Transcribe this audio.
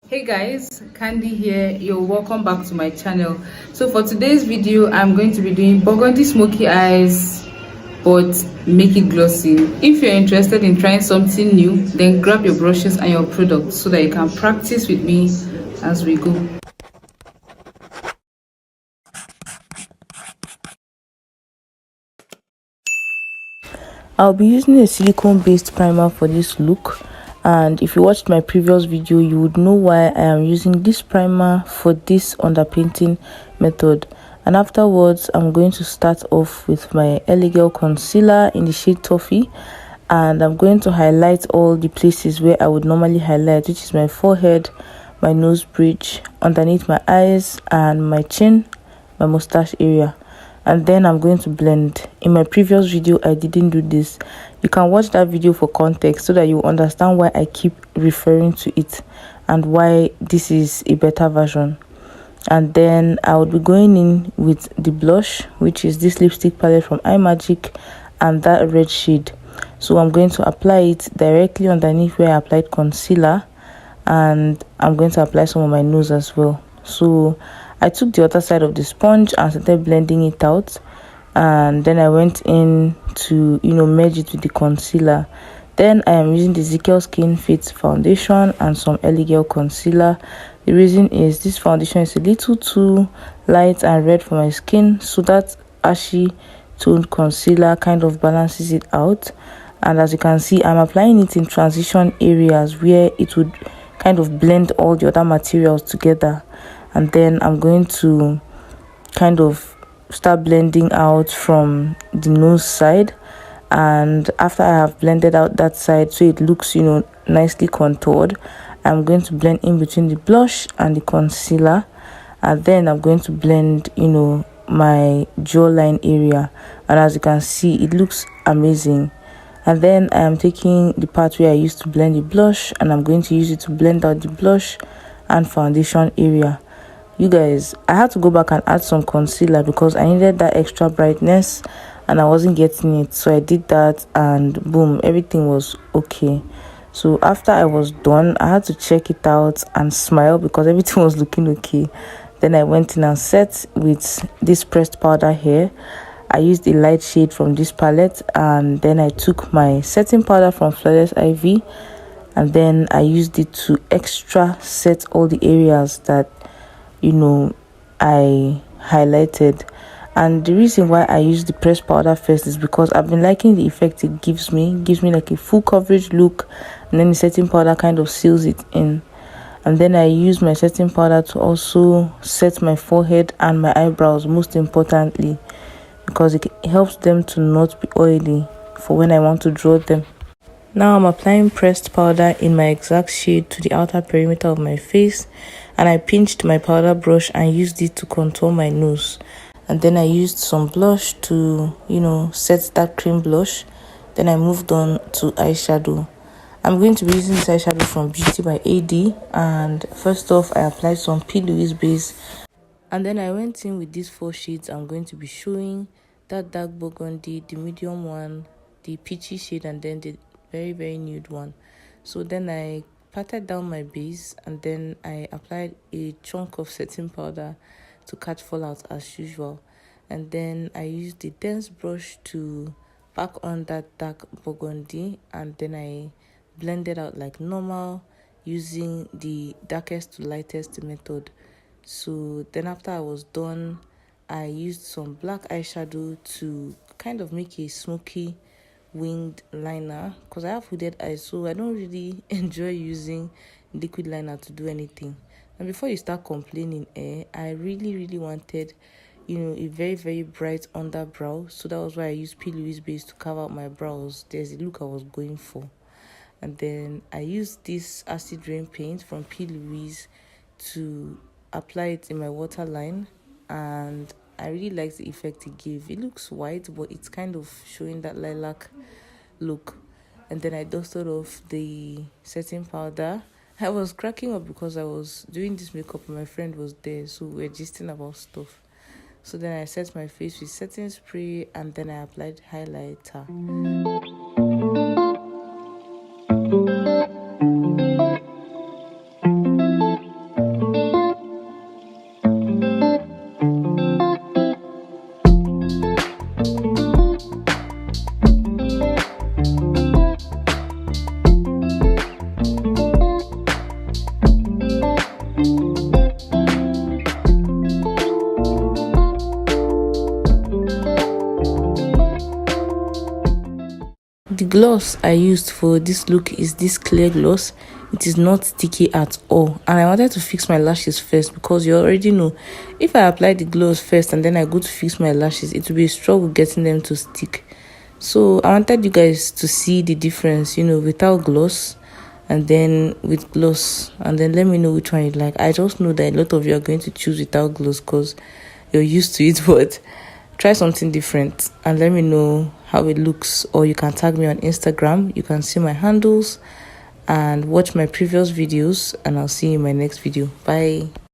Hey guys, Candy here. You're welcome back to my channel. So for today's video, I'm going to be doing burgundy smoky eyes, but make it glossy. If you're interested in trying something new, then grab your brushes and your products so that you can practice with me as we go. I'll be using a silicone based primer for this look, and if you watched my previous video you would know why I am using this primer for this underpainting method. And afterwards I'm going to start off with my Elegel concealer in the shade Toffee, and I'm going to highlight all the places where I would normally highlight, which is my forehead, my nose bridge, underneath my eyes and my chin, my mustache area. And then I'm going to blend. In my previous video I didn't do this. You can watch that video for context so that you understand why I keep referring to it and why this is a better version. And then I would be going in with the blush, which is this lipstick palette from iMagic and that red shade. So I'm going to apply it directly underneath where I applied concealer, and I'm going to apply some on my nose as well. So I took the other side of the sponge and started blending it out, and then I went in to merge it with the concealer. Then I am using the Ezekiel Skin Fit foundation and some Elegel concealer. The reason is this foundation is a little too light and red for my skin, so that ashy toned concealer kind of balances it out. And as you can see, I'm applying it in transition areas where it would kind of blend all the other materials together. And then I'm going to kind of start blending out from the nose side, and after I have blended out that side so it looks nicely contoured, I'm going to blend in between the blush and the concealer, and then I'm going to blend my jawline area, and as you can see it looks amazing. And then I am taking the part where I used to blend the blush and I'm going to use it to blend out the blush and foundation area. You guys, I had to go back and add some concealer because I needed that extra brightness and I wasn't getting it, so I did that and boom, everything was okay. So after I was done, I had to check it out and smile because everything was looking okay. Then I went in and set with this pressed powder here. I used a light shade from this palette, and then I took my setting powder from Flawless Ivy, and then I used it to extra set all the areas that I highlighted. And the reason why I use the pressed powder first is because I've been liking the effect it gives me like a full coverage look, and then the setting powder kind of seals it in. And then I use my setting powder to also set my forehead and my eyebrows, most importantly, because it helps them to not be oily for when I want to draw them. Now I'm applying pressed powder in my exact shade to the outer perimeter of my face, and I pinched my powder brush and used it to contour my nose. And then I used some blush to set that cream blush. Then I moved on to eyeshadow. I'm going to be using this eyeshadow from Beauty by AD, and first off I applied some P. Louise base, and then I went in with these 4 shades I'm going to be showing: that dark burgundy, the medium one, the peachy shade, and then the very nude one. So then I patted down my base, and then I applied a chunk of setting powder to catch fallout as usual. And then I used the dense brush to pack on that dark burgundy, and then I blended out like normal using the darkest to lightest method. So then after I was done, I used some black eyeshadow to kind of make a smoky winged liner, because I have hooded eyes, so I don't really enjoy using liquid liner to do anything. And before you start complaining, I really wanted a very bright underbrow, so that was why I used P. Louise base to carve out my brows. There's the look I was going for. And then I used this acid rain paint from P. Louise to apply it in my waterline, and I really like the effect it gave. It looks white, but it's kind of showing that lilac look. And then I dusted off the setting powder. I was cracking up because I was doing this makeup and my friend was there, so we were gisting about stuff. So then I set my face with setting spray, and then I applied highlighter. gloss I used for this look is this clear gloss. It is not sticky at all, and I wanted to fix my lashes first because you already know if I apply the gloss first and then I go to fix my lashes, it will be a struggle getting them to stick. So I wanted you guys to see the difference, you know, without gloss and then with gloss, and then let me know which one you like. I just know that a lot of you are going to choose without gloss because you're used to it, but try something different and let me know how it looks, or you can tag me on Instagram. You can see my handles and watch my previous videos, and I'll see you in my next video. Bye.